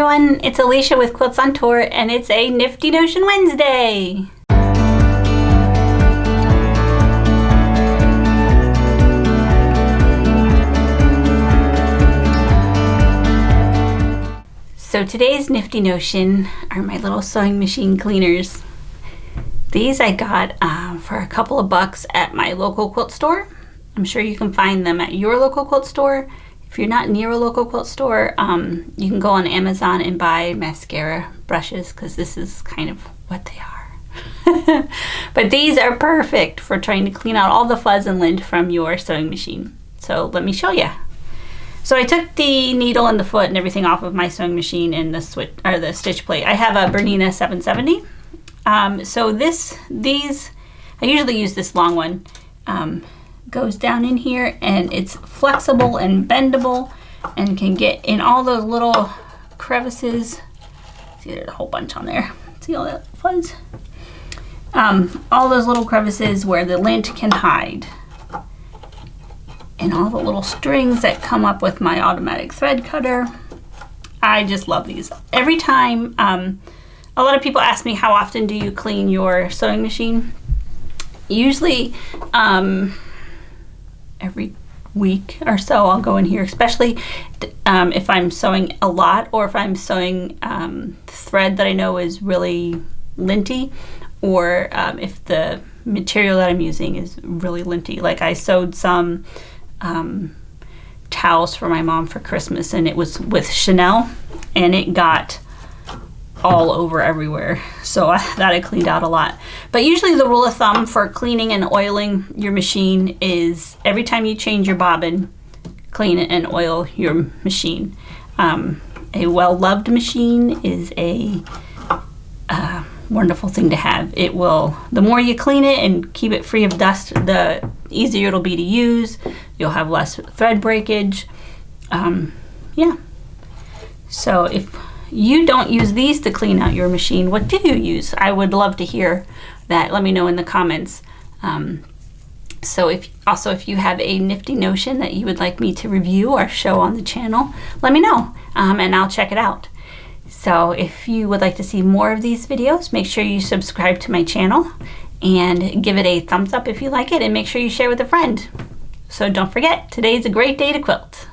everyone, it's Alicia with Quilts on Tour, and it's a Nifty Notion Wednesday. So today's Nifty Notion are my little sewing machine cleaners. These I got for a couple of bucks at my local quilt store. I'm sure you can find them at your local quilt store. If you're not near a local quilt store, you can go on Amazon and buy mascara brushes, because this is kind of what they are. But these are perfect for trying to clean out all the fuzz and lint from your sewing machine. So let me show you. So I took the needle and the foot and everything off of my sewing machine and the stitch plate. I have a Bernina 770. So these, I usually use this long one. Goes down in here, and it's flexible and bendable and can get in all those little crevices. See, there's a whole bunch on there. See all that fuzz? All those little crevices where the lint can hide. And all the little strings that come up with my automatic thread cutter. I just love these. Every time, a lot of people ask me, how often do you clean your sewing machine? Usually, every week or so I'll go in here, especially if I'm sewing a lot, or if I'm sewing thread that I know is really linty, or if the material that I'm using is really linty. Like I sewed some towels for my mom for Christmas, and it was with Chanel, and it got all over everywhere, so that I cleaned out a lot. But usually the rule of thumb for cleaning and oiling your machine is every time you change your bobbin, clean it and oil your machine. A well-loved machine is a wonderful thing to have. It will, the more you clean it and keep it free of dust, the easier it'll be to use. You'll have less thread breakage. Yeah. So if you don't use these to clean out your machine, what do you use? I would love to hear that. Let me know in the comments. So if you have a Nifty Notion that you would like me to review or show on the channel, let me know, and I'll check it out. So if you would like to see more of these videos, make sure you subscribe to my channel and give it a thumbs up if you like it, and make sure you share with a friend. So don't forget, today's a great day to quilt.